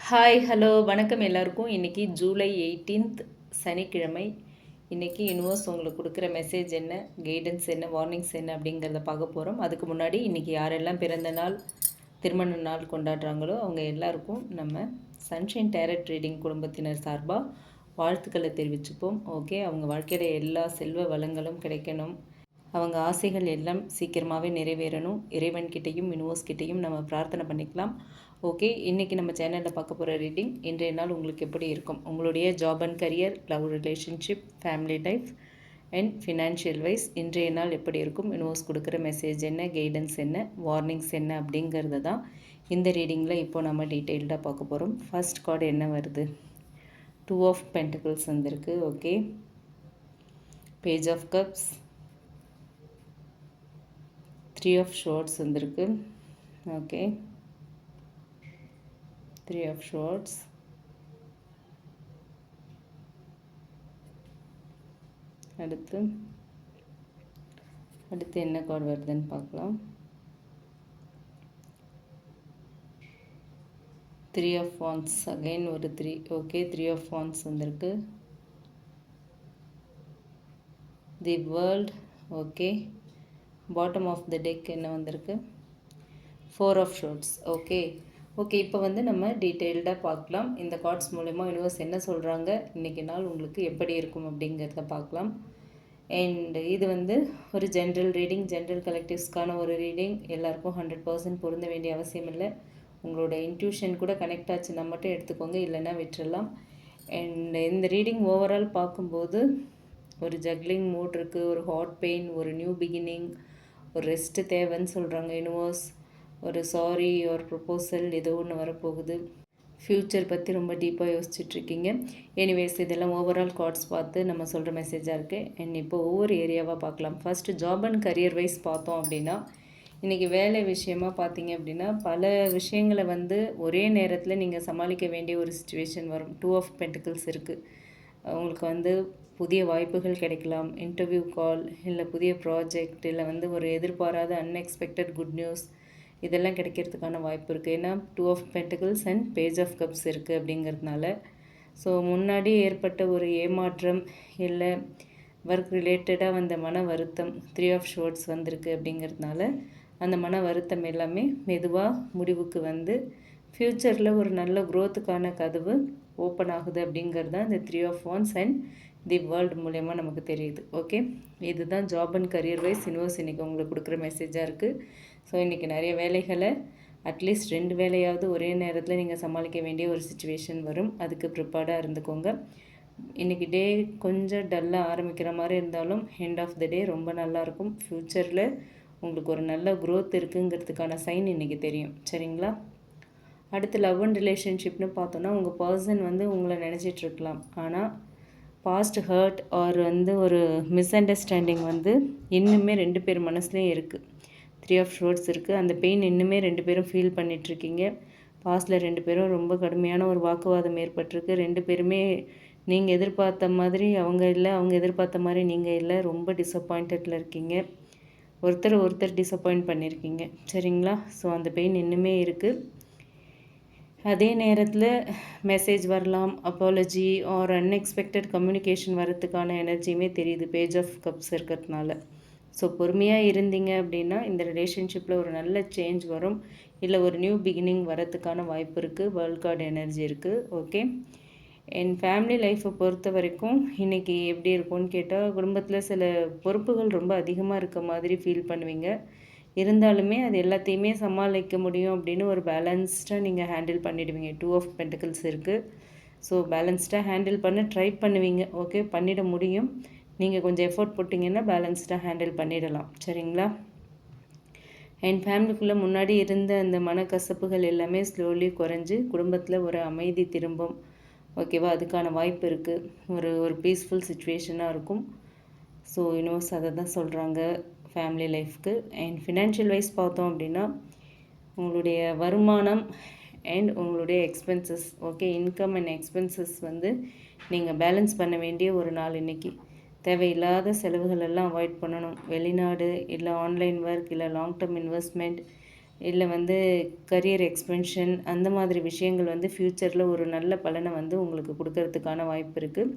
Hi hello வணக்கம் எல்லாருக்கும். இன்றைக்கி ஜூலை 18th சனிக்கிழமை. இன்றைக்கி யூனிவர்ஸ் உங்களுக்கு கொடுக்குற மெசேஜ் என்ன, கைடன்ஸ் என்ன, வார்னிங்ஸ் என்ன அப்படிங்கிறத பார்க்க போகிறோம். அதுக்கு முன்னாடி இன்றைக்கி யாரெல்லாம் பிறந்த நாள், திருமண நாள் கொண்டாடுறாங்களோ அவங்க எல்லாருக்கும் நம்ம சன்ஷைன் டேரட் ரீடிங் குடும்பத்தினர் சார்பாக வாழ்த்துக்களை தெரிவிச்சுப்போம். ஓகே, அவங்க வாழ்க்கையில் எல்லா செல்வ வளங்களும் கிடைக்கணும், அவங்க ஆசைகள் எல்லாம் சீக்கிரமாகவே நிறைவேறணும். இறைவன்கிட்டையும் யூனிவர்ஸ்கிட்டையும் நம்ம பிரார்த்தனை பண்ணிக்கலாம். ஓகே, இன்றைக்கி நம்ம சேனலில் பார்க்க போகிற ரீடிங் இன்றைய நாள் உங்களுக்கு எப்படி இருக்கும், உங்களுடைய job and career, love relationship, family life and financial wise இன்றைய நாள் எப்படி இருக்கும், யூனிவர்ஸ் கொடுக்குற மெசேஜ் என்ன, கைடன்ஸ் என்ன, வார்னிங்ஸ் என்ன அப்படிங்கிறது தான் இந்த ரீடிங்கில் இப்போ நம்ம டீட்டெயில்டாக பார்க்க போகிறோம். ஃபர்ஸ்ட் கார்டு என்ன வருது, 2 ஆஃப் பென்டிகிள்ஸ் வந்திருக்கு. Okay, page of cups, 3 of swords வந்திருக்கு. ஓகே, 3 ஆஃப் ஷார்ட்ஸ், அடுத்து என்ன கார்டு வருதுன்னு பார்க்கலாம். 3 ஆஃப் வாண்ட்ஸ், அகைன் ஒரு 3. ஓகே, 3 ஆஃப் வாண்ட்ஸ் வந்திருக்கு. The world. Okay, bottom of the deck என்ன வந்திருக்கு, 4 ஆஃப் ஷார்ட்ஸ். ஓகே, இப்போ வந்து நம்ம டீட்டெயில்டாக பார்க்கலாம். இந்த கார்ட்ஸ் மூலமா யூனிவர்ஸ் என்ன சொல்கிறாங்க, இன்றைக்கி நாள் உங்களுக்கு எப்படி இருக்கும் அப்படிங்கிறத பார்க்கலாம். அண்ட் இது வந்து ஒரு ஜென்ரல் ரீடிங், ஜென்ரல் கலெக்டிவ்ஸ்க்கான ஒரு ரீடிங். எல்லாருக்கும் 100% பொருந்த வேண்டிய அவசியம் இல்லை. உங்களோட இன்ட்யூஷன் கூட கனெக்ட் ஆச்சுன்னா மட்டும் எடுத்துக்கோங்க, இல்லைன்னா விட்டுறலாம். அண்ட் இந்த ரீடிங் ஓவரால் பார்க்கும்போது ஒரு ஜக்லிங் மூட் இருக்குது, ஒரு ஹார்ட் பெயின், ஒரு நியூ பிகினிங், ஒரு ரெஸ்ட்டு தேவைன்னு சொல்கிறாங்க யூனிவர்ஸ். ஒரு சாரி ஒரு ப்ரொப்போசல் ஏதோ ஒன்று வரப்போகுது. ஃப்யூச்சர் பற்றி ரொம்ப டீப்பாக யோசிச்சுட்ருக்கீங்க. எனிவேஸ், இதெல்லாம் ஓவரால் கார்ட்ஸ் பார்த்து நம்ம சொல்கிற மெசேஜாக இருக்குது. அண்ட் இப்போ ஒவ்வொரு ஏரியாவாக பார்க்கலாம். First job and career wise பார்த்தோம் அப்படின்னா, இன்றைக்கி வேலை விஷயமாக பார்த்தீங்க அப்படின்னா பல விஷயங்களை வந்து ஒரே நேரத்தில் நீங்கள் சமாளிக்க வேண்டிய ஒரு சுச்சுவேஷன் வரும். 2 ஆஃப் பென்டிகிள்ஸ் இருக்குது. உங்களுக்கு வந்து புதிய வாய்ப்புகள் கிடைக்கலாம், இன்டர்வியூ கால், இல்லை புதிய ப்ராஜெக்ட், இல்லை வந்து ஒரு எதிர்பாராத அன்எக்ஸ்பெக்டட் குட் நியூஸ், இதெல்லாம் கிடைக்கிறதுக்கான வாய்ப்பு இருக்குது. ஏன்னா 2 of pentacles and page of cups இருக்குது அப்படிங்கிறதுனால. ஸோ முன்னாடி ஏற்பட்ட ஒரு ஏமாற்றம், இல்லை ஒர்க் ரிலேட்டடாக வந்த மன வருத்தம், 3 ஆஃப் ஷார்ட்ஸ் வந்திருக்கு அப்படிங்கிறதுனால அந்த மன வருத்தம் எல்லாமே மெதுவாக முடிவுக்கு வந்து ஃப்யூச்சரில் ஒரு நல்ல க்ரோத்துக்கான கதவு ஓப்பன் ஆகுது அப்படிங்கிறது தான் இந்த 3 of wands and the world மூலயமா நமக்கு தெரியுது. ஓகே, இதுதான் job and career wise universe இன்றைக்கி உங்களுக்கு கொடுக்குற மெசேஜாக இருக்குது. ஸோ இன்றைக்கி நிறைய வேலைகளை அட்லீஸ்ட் 2 வேலையாவது ஒரே நேரத்தில் நீங்கள் சமாளிக்க வேண்டிய ஒரு சுச்சுவேஷன் வரும். அதுக்கு ப்ரிப்பேர்டாக இருந்துக்கோங்க. இன்றைக்கி டே கொஞ்சம் டல்லாக ஆரம்பிக்கிற மாதிரி இருந்தாலும் எண்ட் ஆஃப் த டே ரொம்ப நல்லாயிருக்கும். ஃப்யூச்சரில் உங்களுக்கு ஒரு நல்ல க்ரோத் இருக்குங்கிறதுக்கான சைன் இன்றைக்கி தெரியும். சரிங்களா? அடுத்து லவ் அண்ட் ரிலேஷன்ஷிப்னு பார்த்தோன்னா, உங்கள் பர்சன் வந்து உங்களை நினச்சிட்ருக்கலாம். ஆனால் பாஸ்ட் ஹர்ட் ஆர் வந்து ஒரு மிஸ் அண்டர்ஸ்டாண்டிங் வந்து இன்னுமே 2 பேர் மனசுலேயும் இருக்குது. 3 ஆஃப் ஷார்ட்ஸ் இருக்குது. அந்த பெயின் இன்னுமே 2 பேரும் ஃபீல் பண்ணிகிட்ருக்கீங்க. பாஸ்ட்டில் 2 பேரும் ரொம்ப கடுமையான ஒரு வாக்குவாதம் ஏற்பட்டிருக்கு. 2 பேருமே நீங்கள் எதிர்பார்த்த மாதிரி அவங்க இல்லை, அவங்க எதிர்பார்த்த மாதிரி நீங்கள் இல்லை. ரொம்ப டிசப்பாயிண்டடில் இருக்கீங்க. ஒருத்தர் டிசப்பாயிண்ட் பண்ணியிருக்கீங்க. சரிங்களா? ஸோ அந்த பெயின் இன்னுமே இருக்குது. அதே நேரத்தில் மெசேஜ் வரலாம், அப்பாலஜி ஆர் அன்எக்ஸ்பெக்டட் கம்யூனிகேஷன் வரத்துக்கான எனர்ஜியுமே தெரியுது பேஜ் ஆஃப் கப்ஸ் இருக்கிறதுனால. ஸோ பொறுமையாக இருந்தீங்க அப்படின்னா இந்த ரிலேஷன்ஷிப்பில் ஒரு நல்ல சேஞ்ச் வரும், இல்லை ஒரு நியூ பிகினிங் வரத்துக்கான வாய்ப்பு இருக்குது. வேர்ல்ட் கார்டு எனர்ஜி இருக்குது. ஓகே, என் ஃபேமிலி லைஃப்பை பொறுத்த வரைக்கும் இன்றைக்கி எப்படி இருக்கும்னு கேட்டால், குடும்பத்தில் சில பொறுப்புகள் ரொம்ப அதிகமாக இருக்க மாதிரி ஃபீல் பண்ணுவீங்க. இருந்தாலுமே அது எல்லாத்தையுமே சமாளிக்க முடியும் அப்படின்னு ஒரு பேலன்ஸ்டாக நீங்கள் ஹேண்டில் பண்ணிவிடுவீங்க. 2 ஆஃப் பென்டிகிள்ஸ் இருக்குது. ஸோ பேலன்ஸ்டாக ஹேண்டில் பண்ண ட்ரை பண்ணுவீங்க. ஓகே, பண்ணிட முடியும். நீங்கள் கொஞ்சம் எஃபோர்ட் போட்டிங்கன்னா பேலன்ஸ்டாக ஹேண்டில் பண்ணிடலாம். சரிங்களா? என் ஃபேமிலிக்குள்ளே முன்னாடி இருந்த அந்த மனக்கசப்புகள் எல்லாமே ஸ்லோலி குறைஞ்சி குடும்பத்தில் ஒரு அமைதி திரும்பும். ஓகேவா? அதுக்கான வாய்ப்பு இருக்குது. ஒரு பீஸ்ஃபுல் சுச்சுவேஷனாக இருக்கும். ஸோ யூனிவர்ஸ் அதை தான் சொல்கிறாங்க ஃபேமிலி லைஃப்க்கு. அண்ட் ஃபினான்ஷியல் வைஸ் பார்த்தோம் அப்படின்னா, உங்களுடைய வருமானம் அண்ட் உங்களுடைய expenses, okay, income and expenses வந்து நீங்கள் பேலன்ஸ் பண்ண வேண்டிய ஒரு நாள் இன்றைக்கி. தேவையில்லாத செலவுகள் எல்லாம் அவாய்ட் பண்ணணும். வெளிநாடு, இல்லை ஆன்லைன் ஒர்க், இல்லை லாங் டேர்ம் இன்வெஸ்ட்மெண்ட், இல்லை வந்து கரியர் எக்ஸ்பென்ஷன் அந்த மாதிரி விஷயங்கள் வந்து ஃப்யூச்சரில் ஒரு நல்ல பலனை வந்து உங்களுக்கு கொடுக்கறதுக்கான வாய்ப்பு இருக்குது.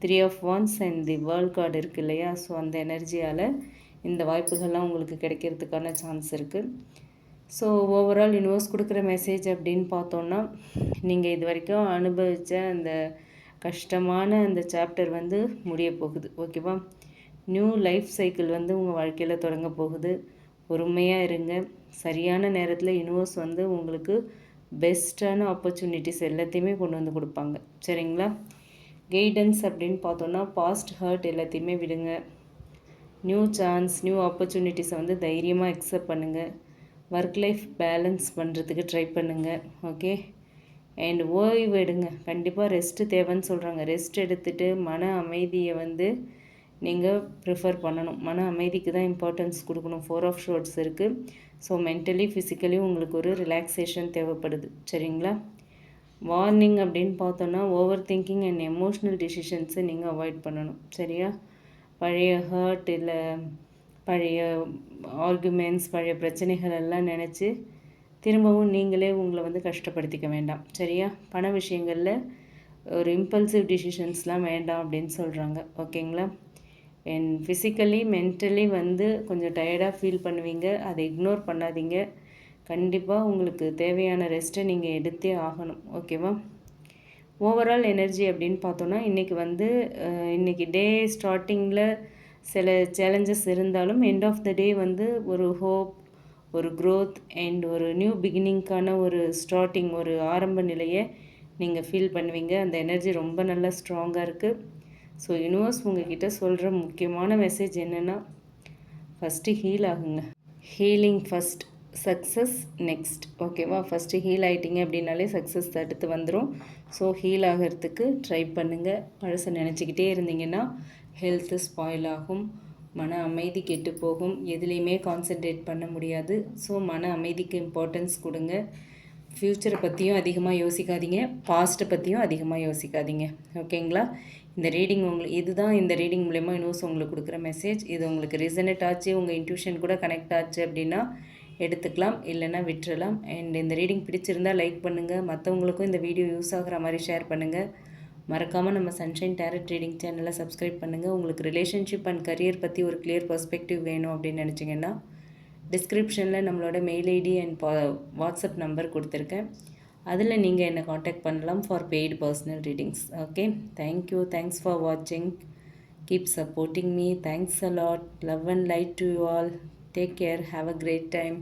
3 of wands and the world card இருக்குது இல்லையா? ஸோ அந்த எனர்ஜியால் இந்த வாய்ப்புகள்லாம் உங்களுக்கு கிடைக்கிறதுக்கான சான்ஸ் இருக்குது. ஸோ ஓவரால் யூனிவர்ஸ் கொடுக்குற மெசேஜ் அப்படின்னு பார்த்தோன்னா, நீங்கள் இது வரைக்கும் அனுபவித்த அந்த கஷ்டமான அந்த சாப்டர் வந்து முடிய போகுது. ஓகேவா? நியூ லைஃப் சைக்கிள் வந்து உங்கள் வாழ்க்கையில் தொடங்க போகுது. பொறுமையாக இருங்க. சரியான நேரத்தில் யூனிவர்ஸ் வந்து உங்களுக்கு பெஸ்ட்டான ஆப்பர்ச்சுனிட்டிஸ் எல்லாத்தையுமே கொண்டு வந்து கொடுப்பாங்க. சரிங்களா? கைடன்ஸ் அப்படின்னு பார்த்தோன்னா, பாஸ்ட் ஹர்ட் எல்லாத்தையுமே விடுங்க. நியூ சான்ஸ், நியூ ஆப்பர்ச்சுனிட்டிஸை வந்து தைரியமாக அக்செப்ட் பண்ணுங்கள். ஒர்க் லைஃப் பேலன்ஸ் பண்ணுறதுக்கு ட்ரை பண்ணுங்கள். ஓகே? அண்ட் ஓய்வு எடுங்க. கண்டிப்பாக ரெஸ்ட்டு தேவைன்னு சொல்கிறாங்க. ரெஸ்ட் எடுத்துகிட்டு மன அமைதியை வந்து நீங்கள் ப்ரிஃபர் பண்ணணும். மன அமைதிக்கு தான் இம்பார்ட்டன்ஸ் கொடுக்கணும். 4 ஆஃப் ஷோர்ட்ஸ் இருக்குது. ஸோ மென்டலி ஃபிசிக்கலி உங்களுக்கு ஒரு ரிலாக்ஸேஷன் தேவைப்படுது. சரிங்களா? வார்னிங் அப்படின்னு பார்த்தோன்னா, ஓவர் திங்கிங் அண்ட் எமோஷ்னல் டிசிஷன்ஸை நீங்கள் அவாய்ட் பண்ணணும். சரியா? பழைய ஹர்ட் இல்லை பழைய ஆர்குமெண்ட்ஸ், பழைய பிரச்சனைகள் எல்லாம் நினச்சி திரும்பவும் நீங்களே உங்களை வந்து கஷ்டப்படுத்திக்க வேண்டாம். சரியா? பண விஷயங்களில் ஒரு இம்பல்சிவ் டிசிஷன்ஸ்லாம் வேண்டாம் அப்படின்னு சொல்கிறாங்க. ஓகேங்களா? அண்ட் ஃபிசிக்கலி மென்டலி வந்து கொஞ்சம் டயர்டாக ஃபீல் பண்ணுவீங்க. அதை இக்னோர் பண்ணாதீங்க. கண்டிப்பாக உங்களுக்கு தேவையான ரெஸ்ட்டை நீங்கள் எடுத்தே ஆகணும். ஓகேவா? ஓவரால் எனர்ஜி அப்படின்னு பார்த்தோன்னா, இன்றைக்கி டே ஸ்டார்டிங்கில் சில சேலஞ்சஸ் இருந்தாலும் எண்ட் ஆஃப் த டே வந்து ஒரு ஹோப், ஒரு க்ரோத் அண்ட் ஒரு நியூ பிகினிங்க்கான ஒரு ஸ்டார்டிங், ஒரு ஆரம்ப நிலையை நீங்கள் ஃபீல் பண்ணுவீங்க. அந்த எனர்ஜி ரொம்ப நல்லா ஸ்ட்ராங்காக இருக்குது. ஸோ யூனிவர்ஸ் உங்ககிட்ட சொல்கிற முக்கியமான மெசேஜ் என்னென்னா, ஃபஸ்ட்டு ஹீல் ஆகுங்க. Healing first, success next. ஓகேவா? ஃபஸ்ட்டு ஹீல் ஆகிட்டிங்க அப்படின்னாலே சக்ஸஸ் அடுத்து வந்துடும். ஸோ ஹீல் ஆகிறதுக்கு ட்ரை பண்ணுங்கள். பழசை நினச்சிக்கிட்டே இருந்தீங்கன்னா ஹெல்த்து ஸ்பாயில் ஆகும், மன அமைதி கெட்டு போகும், எதுலேயுமே கான்சென்ட்ரேட் பண்ண முடியாது. ஸோ மன அமைதிக்கு இம்பார்ட்டன்ஸ் கொடுங்க. ஃப்யூச்சரை பற்றியும் அதிகமாக யோசிக்காதீங்க, பாஸ்ட்டை பற்றியும் அதிகமாக யோசிக்காதீங்க. ஓகேங்களா? இந்த ரீடிங் இதுதான் இந்த ரீடிங் மூலயமா யூனிவர்ஸ் உங்களுக்கு கொடுக்குற மெசேஜ். இது உங்களுக்கு ரிசனேட் ஆச்சு, உங்கள் இன்ட்யூஷன் கூட கனெக்ட் ஆச்சு அப்படின்னா எடுத்துக்கலாம், இல்லைன்னா விட்டுறலாம். அண்ட் இந்த ரீடிங் பிடிச்சிருந்தால் லைக் பண்ணுங்கள். மற்றவங்களுக்கும் இந்த வீடியோ யூஸ் ஆகிற மாதிரி ஷேர் பண்ணுங்கள். மறக்காமல் நம்ம சன்ஷைன் டேரட் ரீடிங் சேனலை சப்ஸ்கிரைப் பண்ணுங்கள். உங்களுக்கு ரிலேஷன்ஷிப் அண்ட் கரியர் பற்றி ஒரு கிளியர் பர்ஸ்பெக்டிவ் வேணும் அப்படின்னு நினச்சிங்கன்னா டிஸ்கிரிப்ஷனில் நம்மளோட mail ID and WhatsApp number கொடுத்துருக்கேன். அதில் நீங்கள் என்னை காண்டாக்ட் பண்ணலாம் for paid personal readings. Okay? Thank you. Thanks for வாட்சிங். Keep supporting me. Thanks a lot. Love and light to you all. Take care. Have a great time.